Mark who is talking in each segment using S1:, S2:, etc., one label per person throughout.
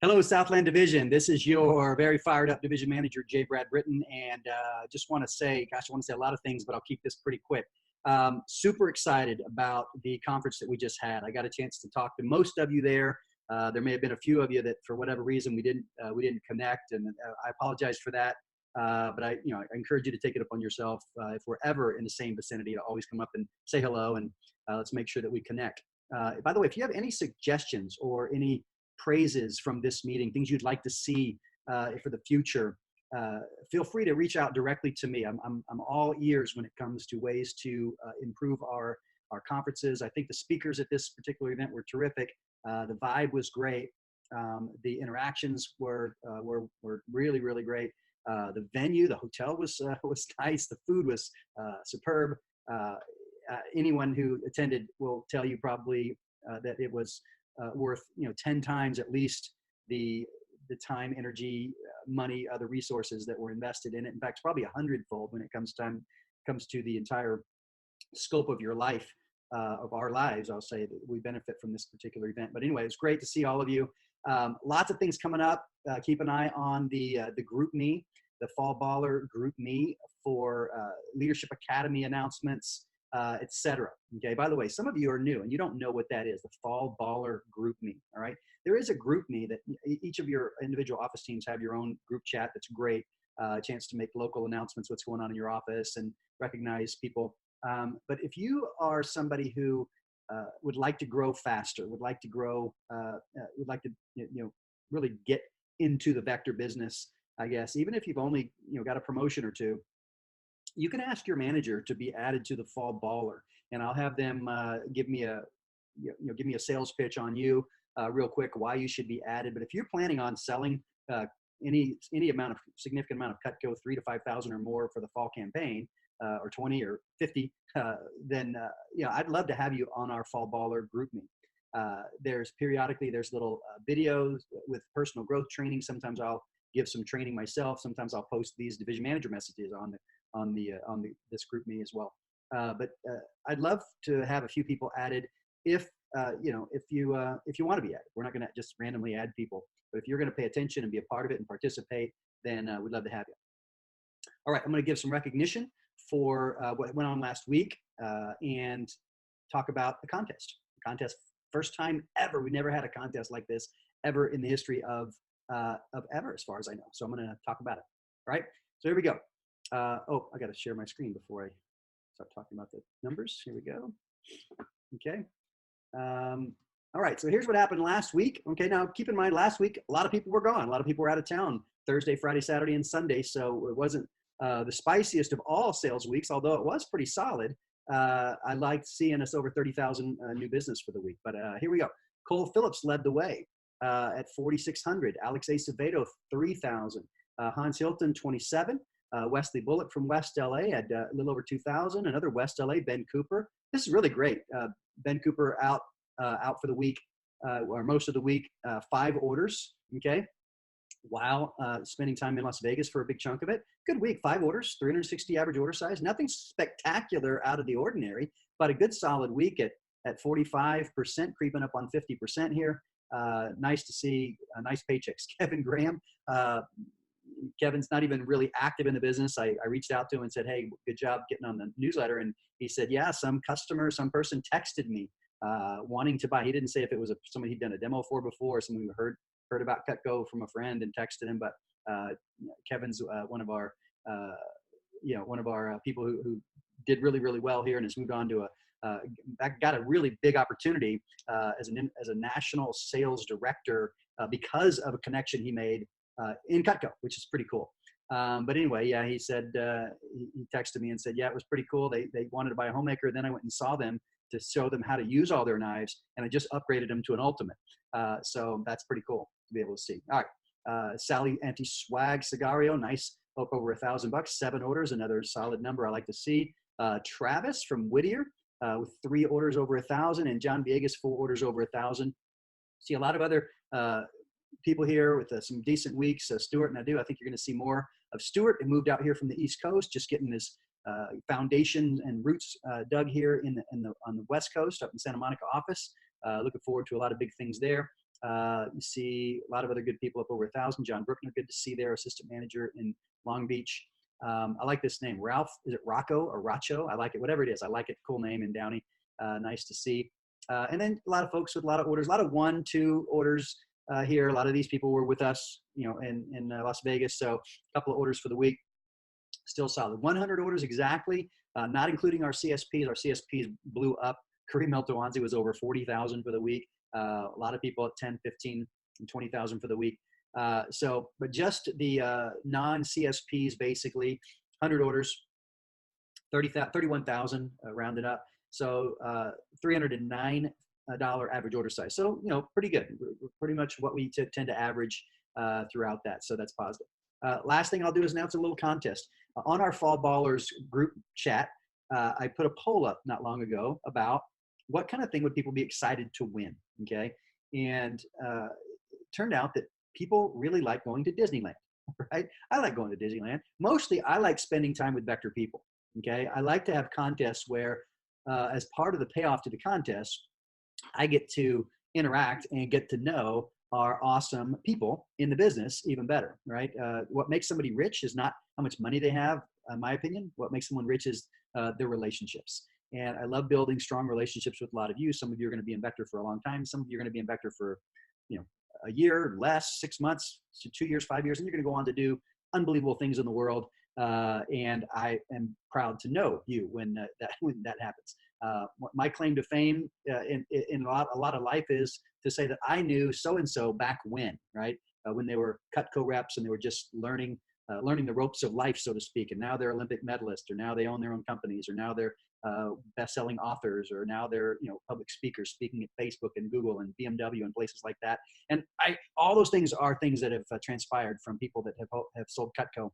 S1: Hello, Southland Division. This is your very fired up division manager, J. Brad Britton. And just want to say, gosh, I want to say a lot of things, but I'll keep this pretty quick. Super excited about the conference that we just had. I got a chance to talk to most of you there. There may have been a few of you that, for whatever reason, we didn't connect, and I apologize for that. But I encourage you to take it upon yourself. If we're ever in the same vicinity, to always come up and say hello, and let's make sure that we connect. By the way, if you have any suggestions or any praises from this meeting, things you'd like to see for the future, feel free to reach out directly to me. I'm all ears when it comes to ways to improve our conferences. I think the speakers at this particular event were terrific. The vibe was great. The interactions were really, really great. The venue, the hotel was nice. The food was superb. Anyone who attended will tell you probably that it was worth 10 times at least the time, energy, money, other resources that were invested in it. In fact, probably 100-fold when it comes to the entire scope of your life, of our lives. I'll say that we benefit from this particular event. But anyway, it's great to see all of you. Lots of things coming up. Keep an eye on the Group Me, the Fall Baller Group Me for Leadership Academy announcements, etc. Okay. By the way, some of you are new and you don't know what that is. The Fall Baller Group Me. All right. There is a Group Me that each of your individual office teams have your own group chat. That's great. A chance to make local announcements, what's going on in your office, and recognize people. But if you are somebody who would like to grow faster, would like to grow, would like to really get into the vector business, I guess, even if you've only got a promotion or two, you can ask your manager to be added to the Fall Baller, and I'll have them give me a sales pitch on you real quick, why you should be added. But if you're planning on selling any significant amount of Cutco, 3,000 to 5,000 or more for the fall campaign, or 20 or 50, then I'd love to have you on our Fall Baller Group Me. There's periodically little videos with personal growth training. Sometimes I'll give some training myself. Sometimes I'll post these division manager messages on this Group Me as well. But I'd love to have a few people added if you want to be added. We're not going to just randomly add people, but if you're going to pay attention and be a part of it and participate, then we'd love to have you. All right, I'm going to give some recognition for what went on last week and talk about the contest. The contest, first time ever. We never had a contest like this ever in the history of ever, as far as I know. So I'm going to talk about it. All right, so here we go. I got to share my screen before I start talking about the numbers. Here we go. Okay. All right. So here's what happened last week. Okay. Now keep in mind, last week, a lot of people were gone. A lot of people were out of town Thursday, Friday, Saturday, and Sunday. So it wasn't the spiciest of all sales weeks, although it was pretty solid. I liked seeing us over 30,000 new business for the week. But here we go. Cole Phillips led the way at 4,600. Alex Acevedo, 3,000. Hans Hilton, 27. Wesley Bullock from West LA had a little over 2,000. Another West LA, Ben Cooper. This is really great. Ben Cooper out for the week, or most of the week, 5 orders. Okay. While spending time in Las Vegas for a big chunk of it. Good week, 5 orders, 360 average order size. Nothing spectacular out of the ordinary, but a good solid week at 45%, creeping up on 50% here. Nice to see nice paychecks. Kevin Graham. Kevin's not even really active in the business. I reached out to him and said, hey, good job getting on the newsletter. And he said, yeah, some person texted me wanting to buy. He didn't say if it was somebody he'd done a demo for before, or someone who heard about Cutco from a friend and texted him. But Kevin's one of our people who did really, really well here and has moved on to got a really big opportunity as a national sales director because of a connection he made in Cutco, which is pretty cool. But anyway, yeah, he said, he texted me and said, yeah, it was pretty cool. They wanted to buy a homemaker. Then I went and saw them to show them how to use all their knives. And I just upgraded them to an ultimate. So that's pretty cool to be able to see. All right. Sally Anti-Swag Cigario, nice, up over $1,000, 7 orders, another solid number I like to see. Travis from Whittier with 3 orders over 1,000, and John Viegas 4 orders over 1,000. See a lot of other people here with some decent weeks. Stuart and I think you're going to see more of Stuart. He moved out here from the East Coast, just getting his foundation and roots dug here on the West Coast, up in Santa Monica office. Looking forward to a lot of big things there. You see a lot of other good people up over 1,000. John Brookner, good to see there, assistant manager in Long Beach. I like this name, Ralph. Is it Rocco or Racho? I like it, whatever it is. I like it. Cool name in Downey. Nice to see. And then a lot of folks with a lot of orders, a lot of 1, 2 orders here. A lot of these people were with us, in Las Vegas. So a couple of orders for the week. Still solid. 100 orders exactly, not including our CSPs. Our CSPs blew up. Kareem El-Tawanzi was over 40,000 for the week. A lot of people at 10, 15, and 20,000 for the week. But just the non-CSPs, basically, 100 orders, 31,000 rounded up. So $309 average order size. So, pretty good. Pretty much what we tend to average throughout that. So that's positive. Last thing I'll do is announce a little contest. On our Fall Ballers group chat, I put a poll up not long ago about what kind of thing would people be excited to win, okay? And it turned out that people really like going to Disneyland, right? I like going to Disneyland. Mostly, I like spending time with Vector people, okay? I like to have contests where, as part of the payoff to the contest, I get to interact and get to know our awesome people in the business even better, right? What makes somebody rich is not how much money they have, in my opinion. What makes someone rich is their relationships. And I love building strong relationships with a lot of you. Some of you are going to be in Vector for a long time. Some of you are going to be in Vector for, a year, less, 6 months, 2 years, 5 years, and you're going to go on to do unbelievable things in the world. And I am proud to know you when that happens. My claim to fame in a lot of life is to say that I knew so-and-so back when, right? When they were Cutco reps and they were just learning the ropes of life, so to speak. And now they're Olympic medalists, or now they own their own companies, or now they're best-selling authors, or now they're public speakers speaking at Facebook and Google and BMW and places like that. And all those things are things that have transpired from people that have sold Cutco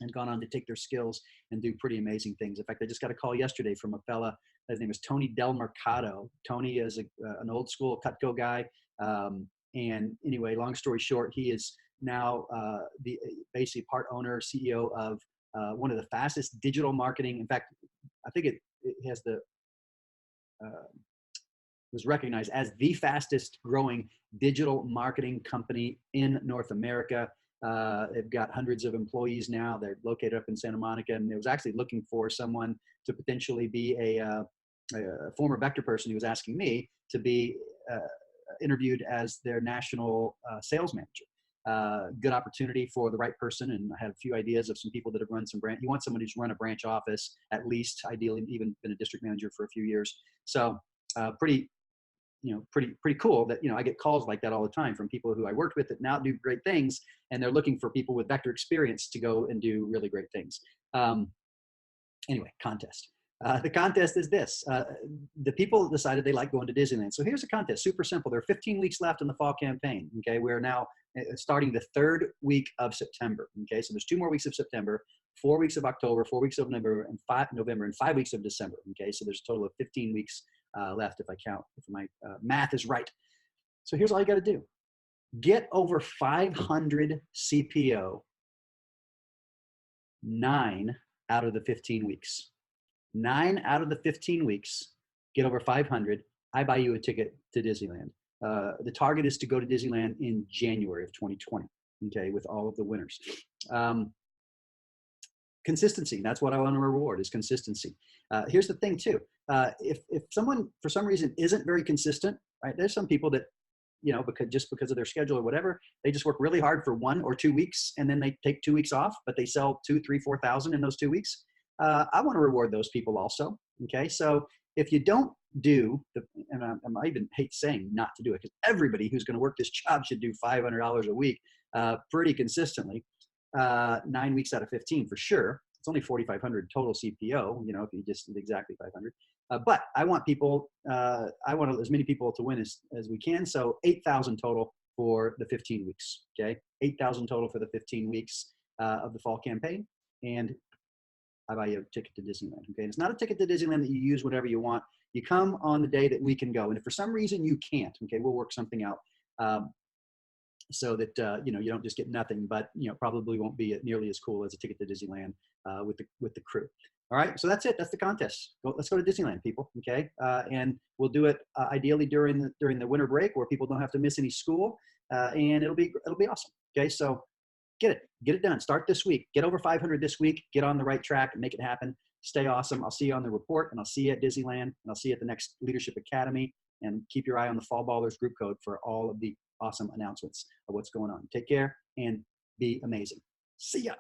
S1: and gone on to take their skills and do pretty amazing things. In fact, I just got a call yesterday from a fella. His name is Tony Del Mercado. Tony is an old school Cutco guy. And anyway, long story short, he is now basically part owner, CEO of one of the fastest digital marketing. In fact, I think it has was recognized as the fastest growing digital marketing company in North America. They've got hundreds of employees now. They're located up in Santa Monica, and it was actually looking for someone to potentially be a former Vector person who was asking me to be interviewed as their national sales manager. Good opportunity for the right person, and I had a few ideas of some people that have run some branch. You want someone who's run a branch office, at least, ideally, even been a district manager for a few years. So pretty cool that, I get calls like that all the time from people who I worked with that now do great things, and they're looking for people with Vector experience to go and do really great things. Anyway, contest. The contest is this. The people decided they like going to Disneyland. So here's a contest, super simple. There are 15 weeks left in the fall campaign, okay? We're now starting the 3rd week of September, okay? So there's 2 more weeks of September, 4 weeks of October, 4 weeks of November, and 5 weeks of December, okay? So there's a total of 15 weeks left if my math is right. So here's all you got to do. Get over 500 CPO 9 out of the 15 weeks. 9 out of the 15 weeks, get over 500. I buy you a ticket to Disneyland. The target is to go to Disneyland in January of 2020, okay, with all of the winners. Consistency, that's what I want to reward, is consistency. Here's the thing too. If someone for some reason isn't very consistent, right? There's some people that, because of their schedule or whatever, they just work really hard for 1 or 2 weeks and then they take 2 weeks off, but they sell 2, 3, 4,000 in those 2 weeks. I want to reward those people also. Okay. So if you don't do and I even hate saying not to do it, because everybody who's going to work this job should do $500 a week pretty consistently, 9 weeks out of 15 for sure. It's only 4,500 total CPO, if you just did exactly 500. But I want people, I want as many people to win as we can. So 8,000 total for the 15 weeks. Okay. 8,000 total for the 15 weeks of the fall campaign. And I buy you a ticket to Disneyland. Okay. And it's not a ticket to Disneyland that you use whatever you want. You come on the day that we can go. And if for some reason you can't, okay, we'll work something out. so that you know, you don't just get nothing, but you know, probably won't be nearly as cool as a ticket to Disneyland with the crew. All right, so that's it. That's the contest. Let's go to Disneyland, people. Okay, and we'll do it ideally during the winter break, where people don't have to miss any school, and it'll be awesome. Okay, so get it done. Start this week. Get over 500 this week. Get on the right track and make it happen. Stay awesome. I'll see you on the report, and I'll see you at Disneyland, and I'll see you at the next Leadership Academy. And keep your eye on the Fall Ballers group code for all of the awesome announcements of what's going on. Take care and be amazing. See ya.